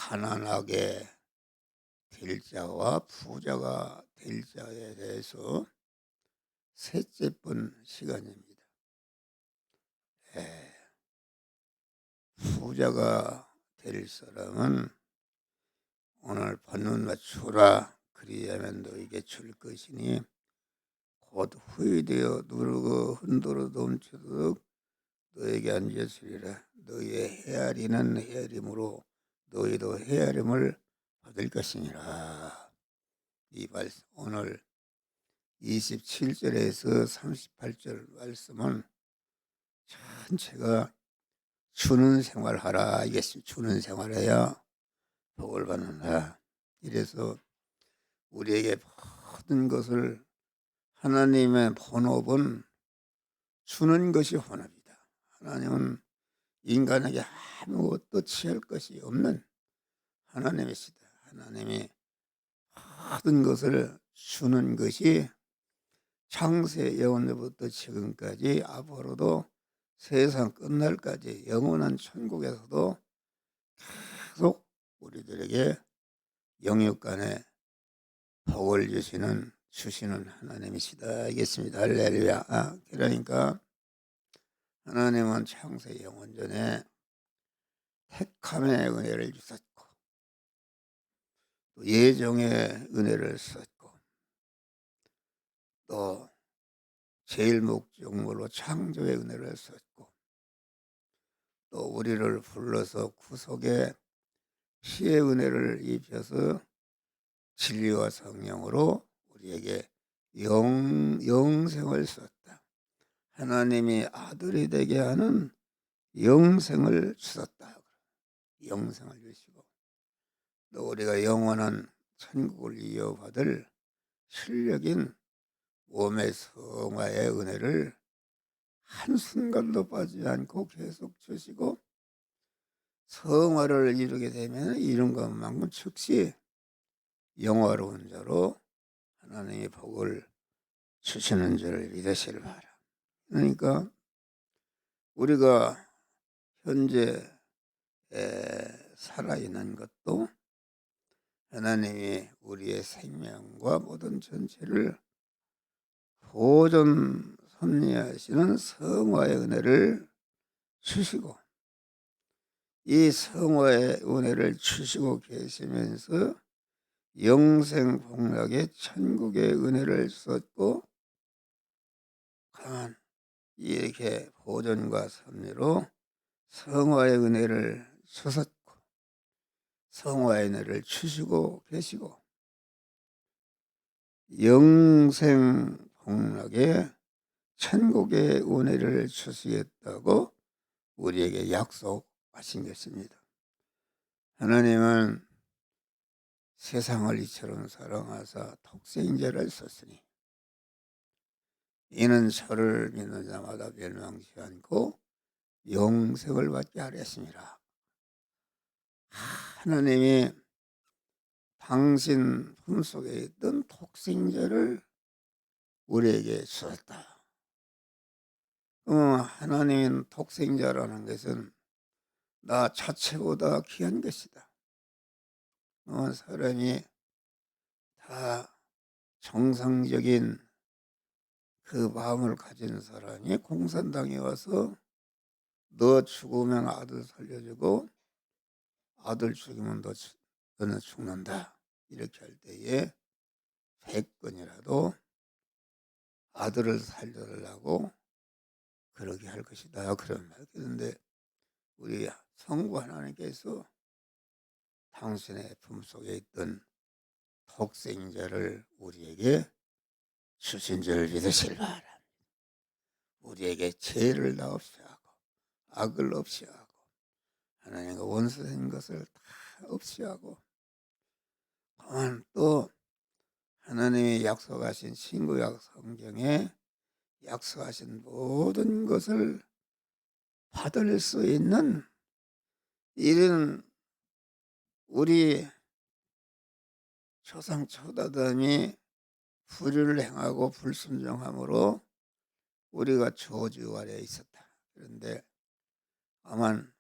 가난하게 될 자와 부자가 될 자에 대해서 셋째 번 시간입니다. 예, 부자가 될 사람은 오늘 본문 맞추라 그리하면 너에게 줄 것이니 곧 후이되어 누르고 흔들어 넘치도록 너에게 안겨주리라. 너희의 헤아리는 헤아림으로 너희도 헤아림을 받을 것이니라. 이 말씀 오늘 27절에서 38절 말씀은 전체가 주는 생활하라 이겠습니다. 주는 생활해야 복을 받는다. 이래서 우리에게 모든 것을 하나님의 본업은 주는 것이 본업이다. 하나님은 인간에게 아무것도 취할 것이 없는 하나님이시다. 하나님이 모든 것을 주는 것이 창세 영원부터 지금까지 앞으로도 세상 끝날까지 영원한 천국에서도 계속 우리들에게 영육간에 복을 주시는 하나님이시다 알겠습니다. 할렐루야. 그러니까 하나님은 창세 영원전에 택함의 은혜를 주셨고 또 예정의 은혜를 썼고 또 제일 목적물로 창조의 은혜를 썼고 또 우리를 불러서 구속의 피의 은혜를 입혀서 진리와 성령으로 우리에게 영생을 썼다. 하나님이 아들이 되게 하는 영생을 주셨다. 영생을 주시고 또 우리가 영원한 천국을 이어받을 실력인 몸의 성화의 은혜를 한순간도 빠지지 않고 계속 주시고 성화를 이루게 되면 이룬 것만큼 즉시 영화로운 자로 하나님의 복을 주시는 줄을 믿으시길 바라. 그러니까 우리가 현재 살아있는 것도 하나님이 우리의 생명과 모든 전체를 보존 섭리하시는 성화의 은혜를 주시고 이 성화의 은혜를 주시고 계시면서 영생 복락의 천국의 은혜를 주셨고 강한 이렇게 보존과 섭리로 성화의 은혜를 주셨고 성화의 은혜를 주시고 계시고 영생 복락의 천국의 은혜를 주시겠다고 우리에게 약속하신 것입니다. 하나님은 세상을 이처럼 사랑하사 독생자를 썼으니 이는 저를 믿는 자마다 멸망치 않고 영생을 받게 하렸습니다. 하나님이 당신 품속에 있던 독생자를 우리에게 주셨다. 하나님은 독생자라는 것은 나 자체보다 귀한 것이다. 사람이 다 정상적인 그 마음을 가진 사람이 공산당에 와서 너 죽으면 아들 살려주고 아들 죽이면 너는 죽는다 이렇게 할 때에 100번이라도 아들을 살려달라고 그러게 할 것이다 그런 말. 그런데 우리 성부 하나님께서 당신의 품속에 있던 독생자를 우리에게 주신 줄 믿으실 바랍니다. 우리에게 죄를 다 없이 하고 악을 없이 하고 하나님과 원수된 것을 다 없이 하고 또 하나님이 약속하신 신구약 성경에 약속하신 모든 것을 받을 수 있는 이런 우리 조상 초다담이 불의를 행하고 불순종함으로 우리가 저주 아래에 있었다. 그런데 다만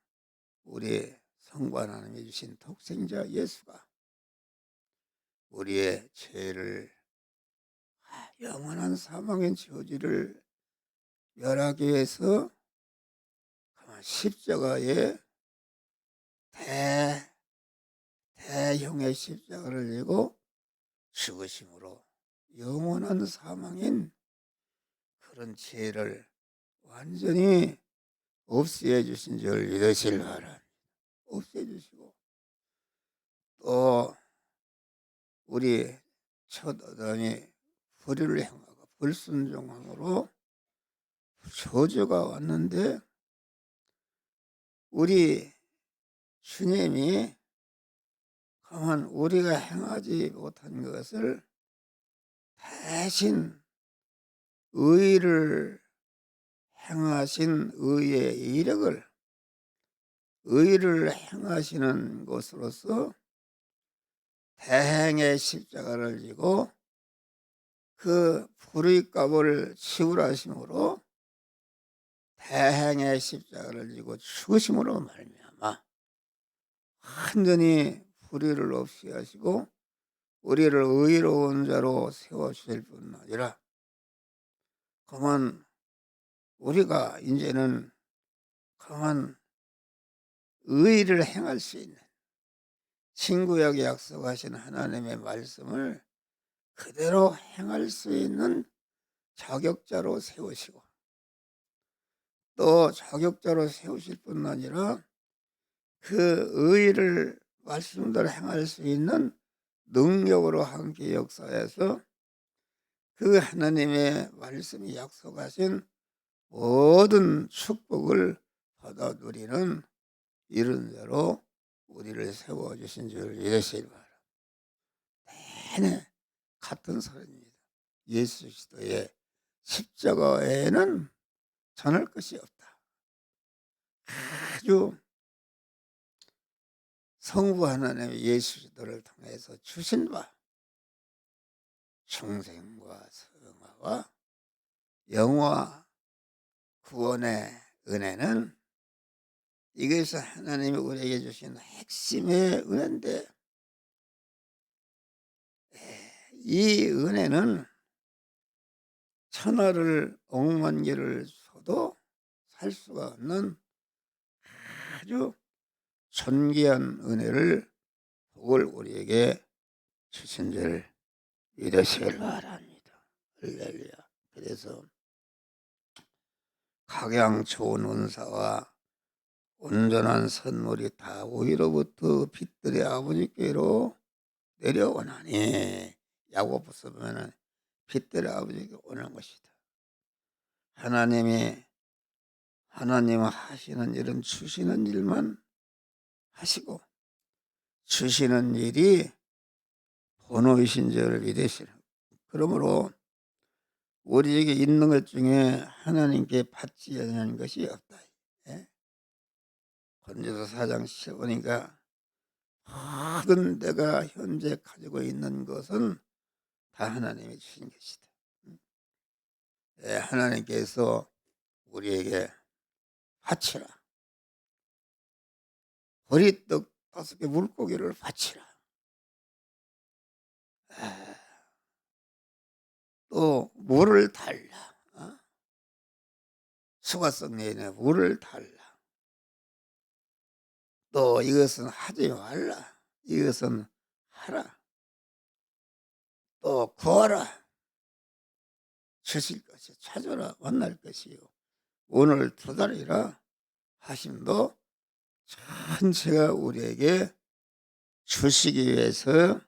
우리 성부 하나님이 주신 독생자 예수가 우리의 죄를 영원한 사망의 저지를 멸하기 위해서 십자가에 대형의 십자가를 지고 죽으심으로 영원한 사망인 그런 죄를 완전히 없애 주신 줄 믿으실 바랍니다. 없애 주시고 또 우리 첫 아담이 불의를 행하고 불순종함으로 저주가 왔는데 우리 주님이 가만 우리가 행하지 못한 것을 대신 의를 행하신 의의 이력을 의를 행하시는 것으로서 대행의 십자가를 지고 그 불의 값을 치우라심으로 대행의 십자가를 지고 죽으심으로 말미암아 완전히 불의를 없이 하시고 우리를 의로운 자로 세워주실 뿐 아니라 그만 우리가 이제는 그만 의를 행할 수 있는 신구약에 약속하신 하나님의 말씀을 그대로 행할 수 있는 자격자로 세우시고 또 자격자로 세우실 뿐 아니라 그 의를 말씀대로 행할 수 있는 능력으로 함께 역사해서 그 하나님의 말씀이 약속하신 모든 축복을 받아 누리는 이런 자로 우리를 세워주신 줄 믿으시기 바랍니다. 내내 같은 소리입니다. 예수 그리스도의 십자가 외에는 전할 것이 없다. 아주 성부 하나님의 예수 그리스도를 통해서 주신 바 중생과 성화와 영화 구원의 은혜는 이것이 하나님이 우리에게 주신 핵심의 은혜인데 이 은혜는 천하를 억만 개를 써도 살 수가 없는 아주 존귀한 은혜를 복을 우리에게 주신 줄 믿으시길 바랍니다. 할렐루야. 그래서 각양 좋은 은사와 온전한 선물이 다 위로부터 빛들의 아버지께로 내려오나니 야고보서 보면은 빛들의 아버지께 오는 것이다. 하나님이 하시는 일은 주시는 일만 하시고 주시는 일이 본호이신 줄 믿으시라. 그러므로 우리에게 있는 것 중에 하나님께 받지 않는 것이 없다. 예? 건지서 4장 10보니까 모든 내가 현재 가지고 있는 것은 다 하나님이 주신 것이다. 예, 하나님께서 우리에게 바치라. 보리떡 5개 물고기를 바치라. 또 물을 달라. 수가성 내내 물을 달라. 또 이것은 하지 말라. 이것은 하라. 또 구하라. 주실 것이 찾아라. 만날 것이요. 오늘 두다리라 하심도 전체가 우리에게 주시기 위해서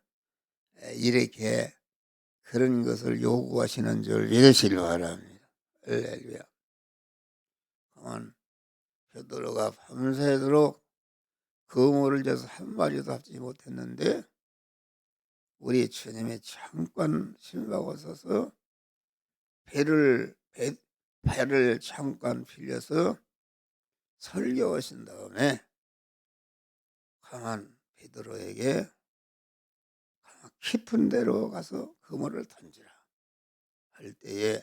이렇게 그런 것을 요구하시는 줄 믿으시기 바랍니다. 할렐루야. 베드로가 밤새도록 그물을 져서 한 마리도 잡지 못했는데 우리 주님이 잠깐 신바고 서서 배를 잠깐 빌려서 설교하신 다음에 가만 베드로에게 깊은 데로 가서 그물을 던지라 할 때에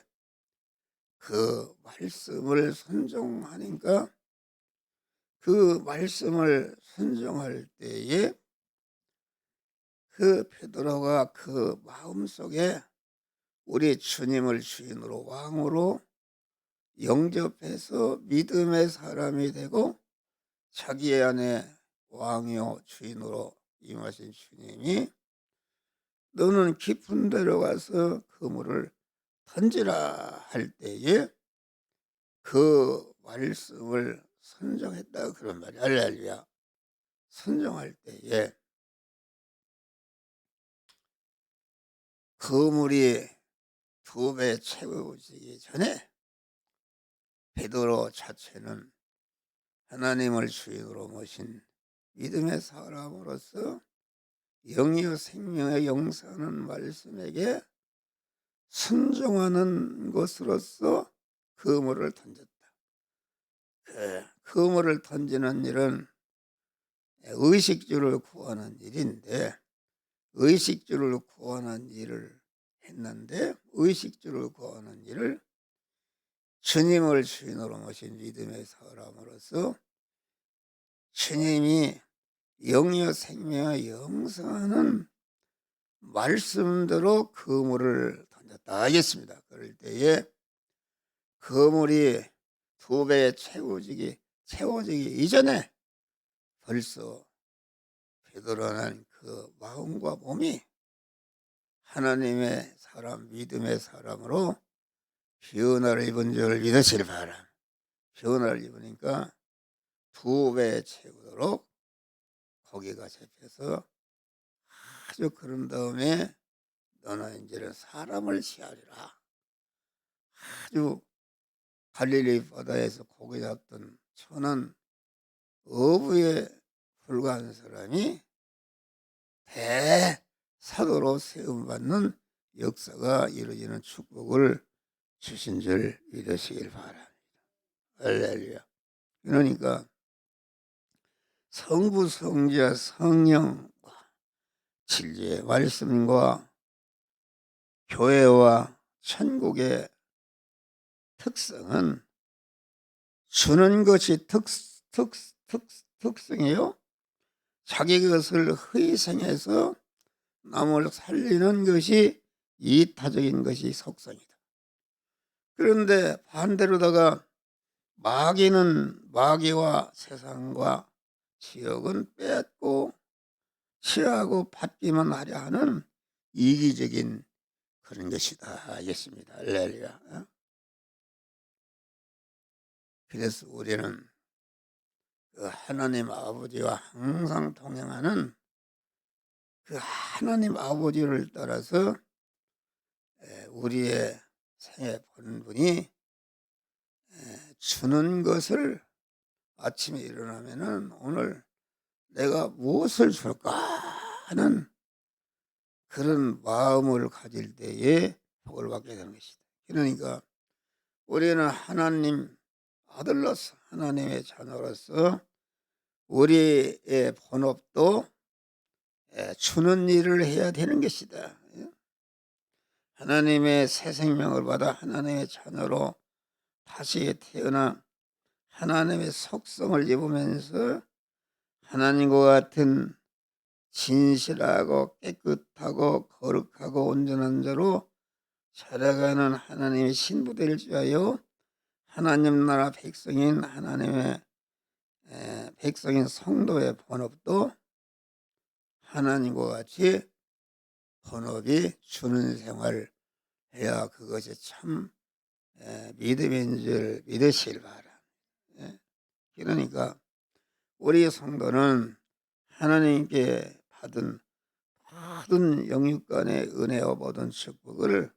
그 말씀을 순종하니까 그 말씀을 순종할 때에 그 베드로가 그 마음속에 우리 주님을 주인으로 왕으로 영접해서 믿음의 사람이 되고 자기 안에 왕이요 주인으로 임하신 주님이 너는 깊은 데로 가서 그물을 던지라 할 때에 그 말씀을 순종했다 그런 말이야. 할렐루야. 순종할 때에 그물이 2배 채워지기 전에 베드로 자체는 하나님을 주인으로 모신 믿음의 사람으로서 영이요 생명의 영생하는 말씀에게 순종하는 것으로서 그물을 던졌다. 그 그물을 던지는 일은 의식주를 구하는 일인데 의식주를 구하는 일을 했는데 의식주를 구하는 일을 주님을 주인으로 모신 믿음의 사람으로서 주님이 영이요 생명의 영생하는 말씀대로 그물을 던졌다 하겠습니다. 그럴 때에 그물이 2배 채워지기 이전에 벌써 베드로는 그 마음과 몸이 하나님의 사람 믿음의 사람으로 변화를 입은 줄 믿으시길 바랍니다. 변화를 입으니까 2배 채우도록 고기가 잡혀서 아주 그런 다음에 너는 이제는 사람을 취하리라. 아주 갈릴리 바다에서 고기 잡던 천한 어부에 불과한 사람이 대사도로 세움받는 역사가 이루어지는 축복을 주신 줄 믿으시길 바랍니다. 할렐루야. 그러니까 성부 성자 성령과 진리의 말씀과 교회와 천국의 특성은 주는 것이 특성이요. 자기 것을 희생해서 남을 살리는 것이 이타적인 것이 속성이다. 그런데 반대로다가 마귀는 마귀와 세상과 지역은 뺏고 취하고 받기만 하려 하는 이기적인 그런 것이다 하겠습니다. 할렐루야. 그래서 우리는 그 하나님 아버지와 항상 동행하는 그 하나님 아버지를 따라서 우리의 생애 본분이 주는 것을 아침에 일어나면은 오늘 내가 무엇을 줄까 하는 그런 마음을 가질 때에 복을 받게 되는 것이다. 그러니까 우리는 하나님 아들로서 하나님의 자녀로서 우리의 본업도 주는 일을 해야 되는 것이다. 하나님의 새 생명을 받아 하나님의 자녀로 다시 태어나 하나님의 속성을 입으면서 하나님과 같은 진실하고 깨끗하고 거룩하고 온전한 자로 살아가는 하나님의 신부들을 위하여 하나님 나라 백성인 하나님의 백성인 성도의 본업도 하나님과 같이 본업이 주는 생활을 해야 그것이 참 믿음인 줄 믿으시길 바랍니다. 그러니까 우리 성도는 하나님께 받은 모든 영육간의 은혜와 모든 축복을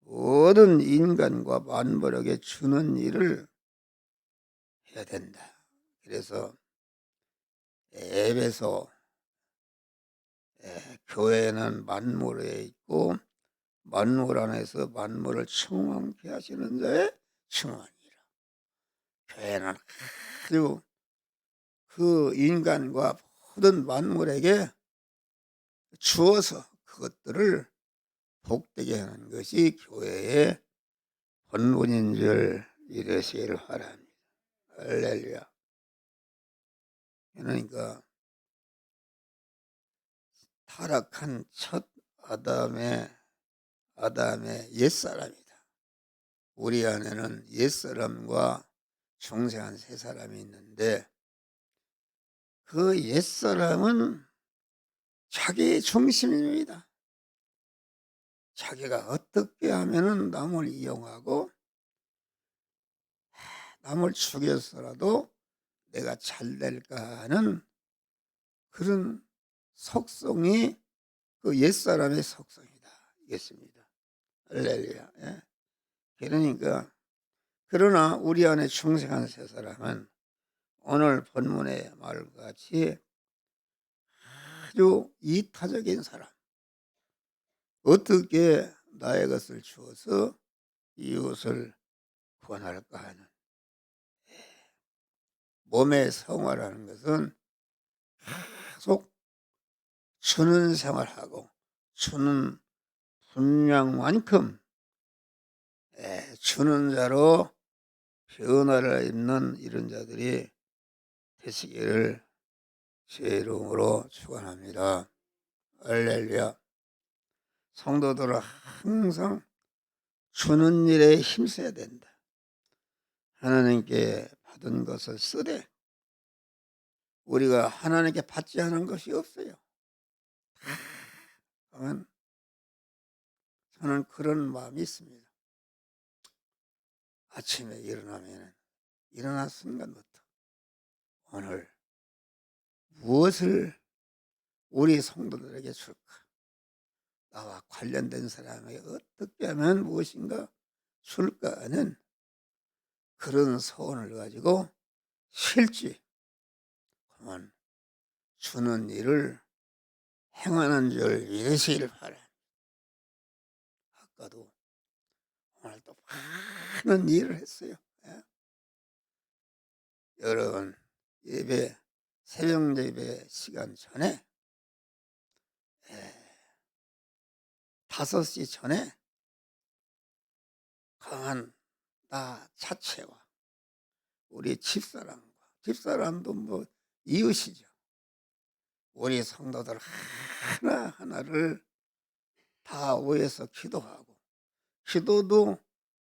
모든 인간과 만물에게 주는 일을 해야 된다. 그래서 에베소 교회는 만물에 있고 만물 안에서 만물을 충만케 하시는 자의 충만이라. 교회는 아주 그 인간과 모든 만물에게 주어서 그것들을 복되게 하는 것이 교회의 본분인 줄 믿으시기를 바랍니다. 할렐루야. 그러니까 타락한 첫 아담의 옛사람이다. 우리 안에는 옛사람과 중생한 세 사람이 있는데 그 옛사람은 자기 중심입니다. 자기가 어떻게 하면은 남을 이용하고 남을 죽여서라도 내가 잘 될까 하는 그런 속성이 그 옛사람의 속성이다. 이겠습니다. 할렐루야. 예. 그러니까 그러나 우리 안에 중생한 세 사람은 오늘 본문의 말과 같이 아주 이타적인 사람, 어떻게 나의 것을 주어서 이웃을 구원할까 하는 몸의 생활하는 것은 계속 주는 생활하고 주는 분량만큼 주는 자로 변화를 입는 이런 자들이 되시기를 주의 이름으로 축원합니다. 할렐루야. 성도들은 항상 주는 일에 힘써야 된다. 하나님께 받은 것을 쓰되 우리가 하나님께 받지 않은 것이 없어요. 저는 그런 마음이 있습니다. 아침에 일어난 순간부터 오늘 무엇을 우리 성도들에게 줄까? 나와 관련된 사람에게 어떻게 하면 무엇인가 줄까 하는 그런 소원을 가지고 실지 그만 주는 일을 행하는 줄 믿으시길 바랍니다. 아까도 오늘 또 많은 일을 했어요. 예? 여러분 새벽 예배 시간 전에 5시 전에 강한 나 자체와 우리 집사람도 뭐 이웃이죠. 우리 성도들 하나하나를 다 모여서 기도하고 기도도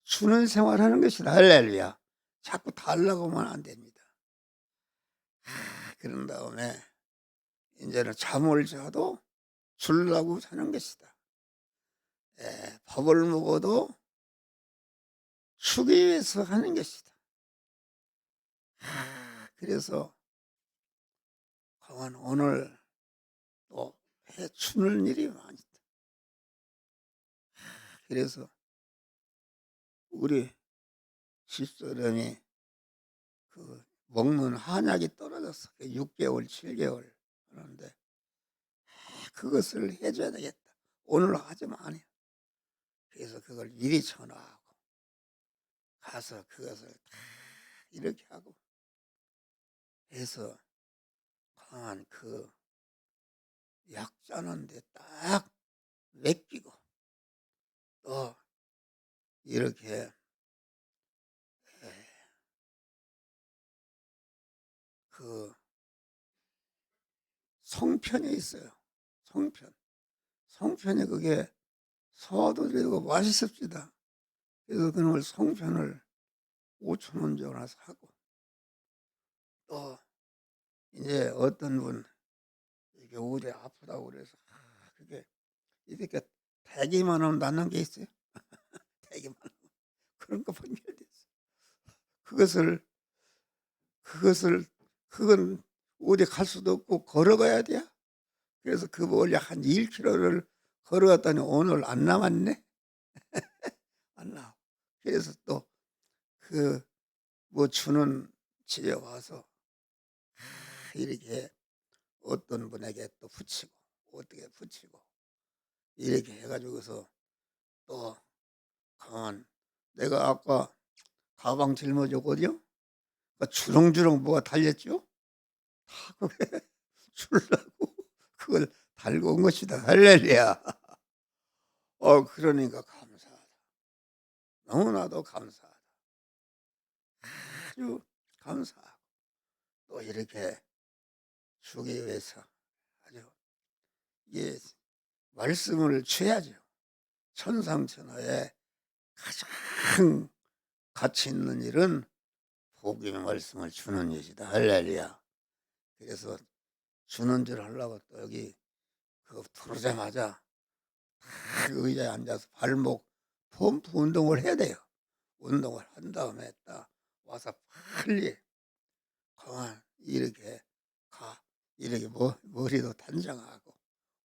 주는 생활하는 것이다. 할렐루야. 자꾸 달라고만 안 됩니다. 그런 다음에 이제는 잠을 자도 주려고 자는 것이다. 밥을 먹어도 주기 위해서 하는 것이다. 그래서 오늘 또 해주는 일이 많다. 그래서 우리 집사람이 그 먹는 한약이 떨어졌어. 6개월, 7개월 그런데 그것을 해줘야 되겠다. 오늘 하지만 안 해요. 그래서 그걸 미리 전화하고 가서 그것을 다 이렇게 하고 해서 강한 그 약 짜는데 딱 맡기고 또 이렇게 그 송편이 있어요. 송편이 그게 소화도 되고 맛있습니다. 그래서 그놈을 송편을 5,000원 주고 나서 하고 또 이제 어떤 분 이게 어디 아프다고 그래서 그게 이렇게 대기만 하면 낫는 게 있어요. 대기만 하면 그런 거 판결됐어. 그건 어디 갈 수도 없고 걸어가야 돼. 그래서 그 멀리 한 1km를 걸어갔더니 오늘 안 남았네. 안 나와. 그래서 또 그 뭐 주는 집에 와서 이렇게 어떤 분에게 또 붙이고 어떻게 붙이고 이렇게 해가지고서 또 강한 내가 아까 가방 짊어졌거든요. 주렁주렁 뭐가 달렸죠? 다 그게 주려고 그걸 달고 온 것이다. 할렐루야. 그러니까 감사하다. 너무나도 감사하다. 아주 감사하고 또 이렇게 주기 위해서 아주 이게 말씀을 줘야죠. 천상천하에 가장 가치 있는 일은 복음의 말씀을 주는 것이다. 할렐루야. 그래서 주는 줄 하려고 또 여기 들어오자마자 딱 의자에 앉아서 발목 펌프 운동을 해야 돼요. 운동을 한 다음에 딱 와서 빨리 그만 이렇게 이렇게 머리도 단장하고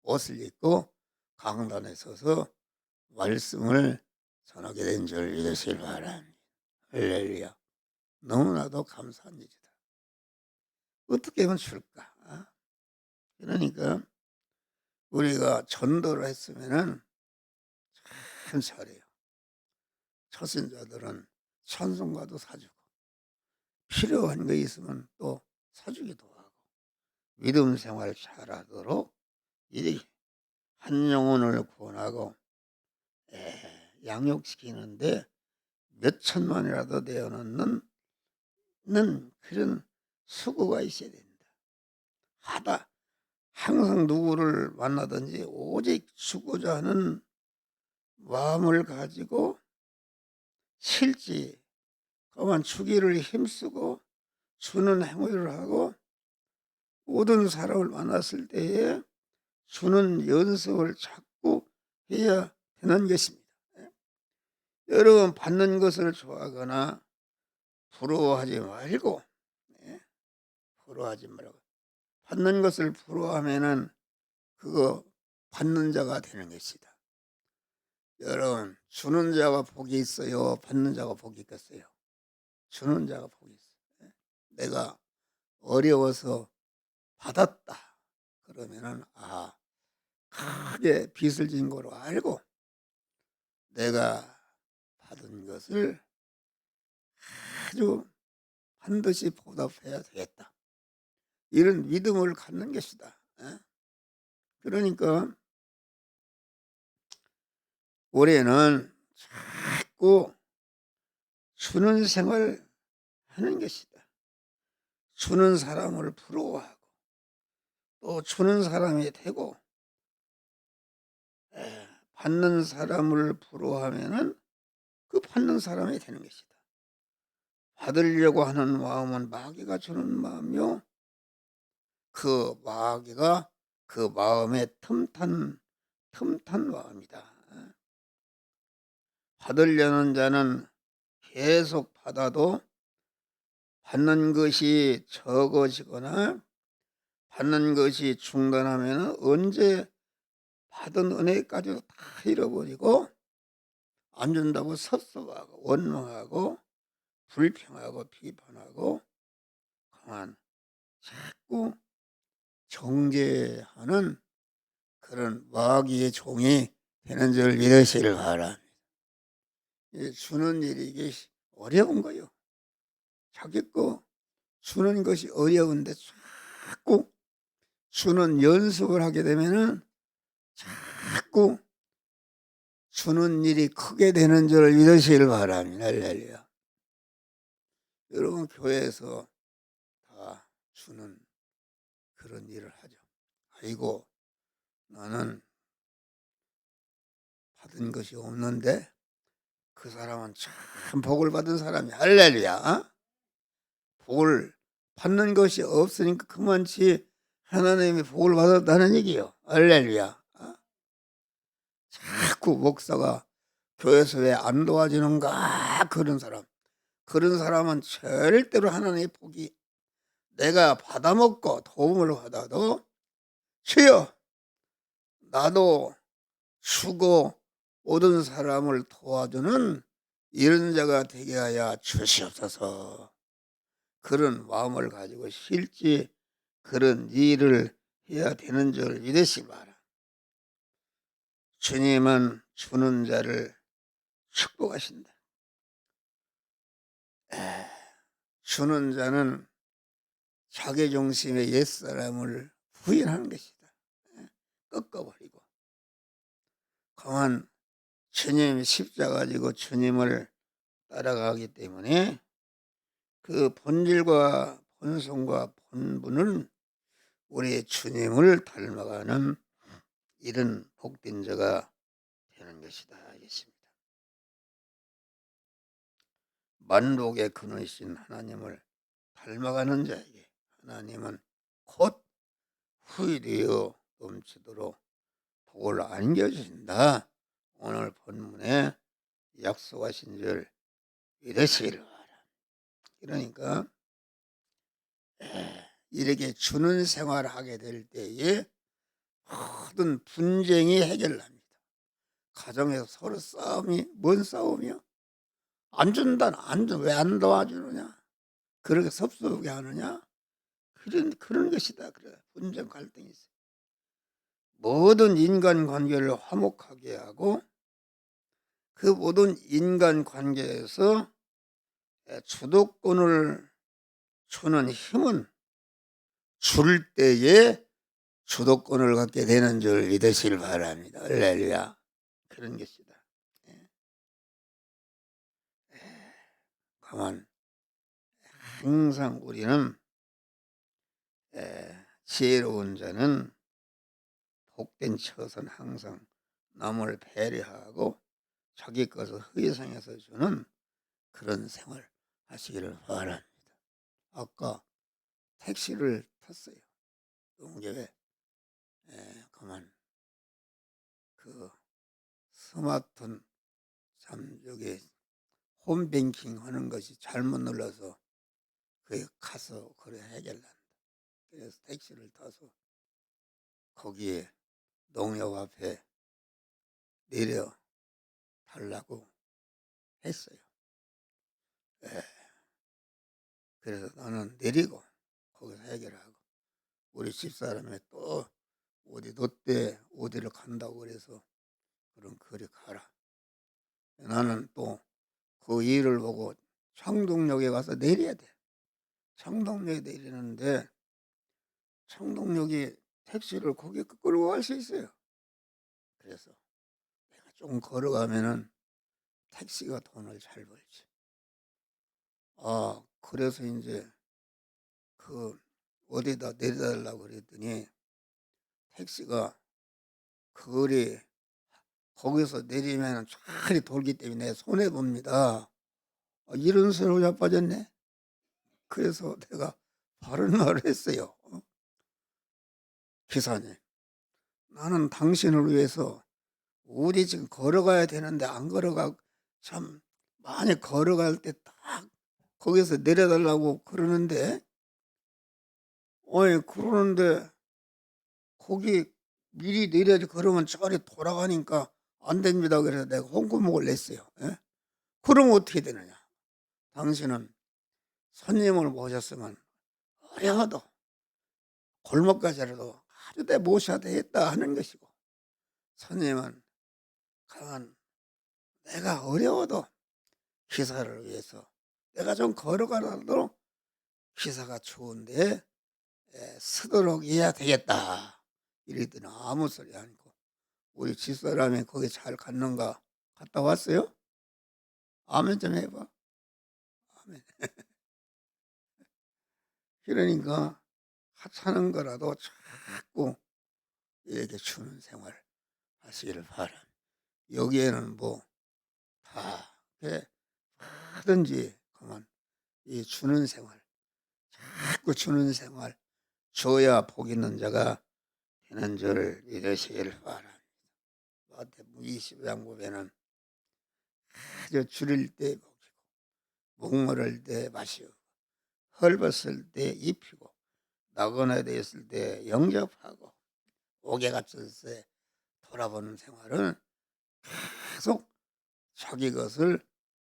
옷을 입고 강단에 서서 말씀을 전하게 된 줄 믿으시길 바랍니다. 할렐루야. 너무나도 감사한 일이다. 어떻게 하면 줄까? 그러니까 우리가 전도를 했으면은 참 잘해요. 초신자들은 찬송가도 사주고 필요한 거 있으면 또 사주기도 하고 믿음 생활 잘하도록 이렇게 한 영혼을 구원하고 양육시키는데 몇 천만이라도 되어놓는 그런 수고가 있어야 된다. 항상 누구를 만나든지 오직 주고자 하는 마음을 가지고 실지 그만 주기를 힘쓰고 주는 행위를 하고 모든 사람을 만났을 때에 주는 연습을 자꾸 해야 되는 것입니다. 여러분 받는 것을 좋아하거나 부러워하지 말고 부러워하지 말고 받는 것을 부러워하면은 그거 받는 자가 되는 것이다. 여러분 주는 자가 복이 있어요? 받는 자가 복이 있겠어요? 주는 자가 복이 있어요. 내가 어려워서 받았다 그러면은 크게 빚을 진 거로 알고 내가 받은 것을 아주 반드시 보답해야 되겠다. 이런 믿음을 갖는 것이다. 그러니까 올해는 자꾸 주는 생활 하는 것이다. 주는 사람을 부러워하고 또 주는 사람이 되고 받는 사람을 부러워하면은 그 받는 사람이 되는 것이다. 받으려고 하는 마음은 마귀가 주는 마음이요. 그 마귀가 그 마음의 틈탄 마음이다. 받으려는 자는 계속 받아도 받는 것이 적어지거나 받는 것이 중단하면 언제 받은 은혜까지도 다 잃어버리고 안 준다고 섭섭하고 원망하고 불평하고 비판하고 그만 자꾸 정죄하는 그런 마귀의 종이 되는 줄 믿으시길 바랍니다. 주는 일이 이게 어려운 거요. 자기 거 주는 것이 어려운데 자꾸 주는 연습을 하게 되면은 자꾸 주는 일이 크게 되는 줄 믿으시길 바랍니다. 할렐루야. 여러분 교회에서 다 주는 그런 일을 하죠. 아이고 나는 받은 것이 없는데 그 사람은 참 복을 받은 사람이야. 할렐루야. 복을 받는 것이 없으니까 그만치 하나님이 복을 받았다는 얘기요. 할렐루야. 자꾸 목사가 교회에서 왜 안 도와주는가 그런 사람은 절대로 하나님의 복이 내가 받아먹고 도움을 받아도 주여 나도 주고 모든 사람을 도와주는 이런 자가 되게 하여 주시옵소서. 그런 마음을 가지고 실제 그런 일을 해야 되는 줄 믿으시 바라. 주님은 주는 자를 축복하신다. 주는 자는 자기중심의 옛사람을 부인하는 것이다. 꺾어버리고 강한 주님이 십자가 지고 주님을 따라가기 때문에 그 본질과 본성과 본분은 우리 주님을 닮아가는 이런 복된 자가 되는 것이다 이것입니다. 만복의 근원이신 하나님을 닮아가는 자에게 하나님은 곧 후일이여 넘치도록 복을 안겨주신다. 오늘 본문에 약속하신 줄 믿으시기를 바랍니다. 그러니까 이렇게 주는 생활을 하게 될 때에 모든 분쟁이 해결납니다. 가정에서 서로 싸움이 뭔 싸움이야? 안 준다, 안 준, 왜 안 도와주느냐? 그렇게 섭섭하게 하느냐? 그런 것이다. 그래. 분쟁 갈등이 있어요. 모든 인간 관계를 화목하게 하고 그 모든 인간 관계에서 주도권을 주는 힘은 줄 때에 주도권을 갖게 되는 줄 믿으시길 바랍니다. 할렐루야. 그런 것이다. 가만 항상 우리는 지혜로운 자는 복된 처선 항상 남을 배려하고 자기 것을 희생해서 주는 그런 생활 하시기를 바랍니다. 아까 택시를 탔어요. 용접에 그만 그 스마트폰 참 여기 홈뱅킹 하는 것이 잘못 눌러서 그게 가서 그래 해결난다. 그래서 택시를 타서 거기에 농협 앞에 내려 달라고 했어요. 그래서 나는 내리고 거기서 해결하고 우리 집사람이 또 어디 롯데 어디를 간다고 그래서 그럼 그리 가라. 나는 또 그 일을 보고 창동역에 가서 내려야 돼. 창동역에 내리는데 창동역이 택시를 거기 끌고 갈 수 있어요. 그래서 내가 조금 걸어가면은 택시가 돈을 잘 벌지. 그래서 이제 그 어디다 내려달라고 그랬더니 택시가 거리 거기서 내리면 쫙 돌기 때문에 손해봅니다. 이런 소리로 자빠졌네. 그래서 내가 바른 말을 했어요. 기사님, 나는 당신을 위해서 어디 지금 걸어가야 되는데 안 걸어가 참 많이 걸어갈 때 딱 거기서 내려달라고 그러는데 그러는데 거기 미리 내려야지 그러면 저리 돌아가니까 안 됩니다. 그래서 내가 홍구목을 냈어요. 그럼 어떻게 되느냐? 당신은 손님을 모셨으면 어려워도 골목까지라도 아주 내 모셔야 되겠다 하는 것이고 손님은 가만 내가 어려워도 기사를 위해서 내가 좀 걸어가라도 기사가 좋은데 서도록 해야 되겠다. 이랬더니 아무 소리 아니고 우리 집사람이 거기 잘 갔는가 갔다 왔어요? 아멘 좀 해봐. 아멘. 그러니까 하찮은 거라도 자꾸 이렇게 주는 생활 하시기를 바랍니다. 여기에는 뭐 다 하든지 그만 이 주는 생활 자꾸 주는 생활 줘야 복 있는 자가 되는 줄 믿으시기를 바랍니다. 마태복음 20장 보면은 아주 줄일 때 먹이고 목마를 때 마시고 헐벗을 때 입히고 나그네 되었을 때 영접하고 옥에 갇혔을 때 돌아보는 생활은 계속 자기 것을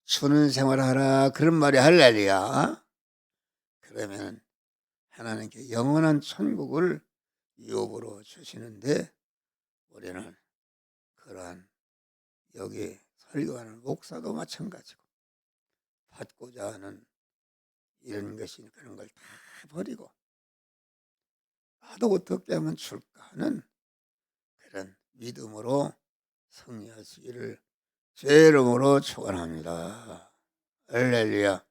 주는 생활하라 그런 말이 할렐루야. 그러면 하나님께 영원한 천국을 유업으로 주시는데 우리는 그러한 여기 설교하는 목사도 마찬가지고 받고자 하는 이런 것이 그런 걸 다 버리고 나도 어떻게 하면 줄까 하는 그런 믿음으로 승리하시기를 제 이름으로 축원합니다. 할렐루야.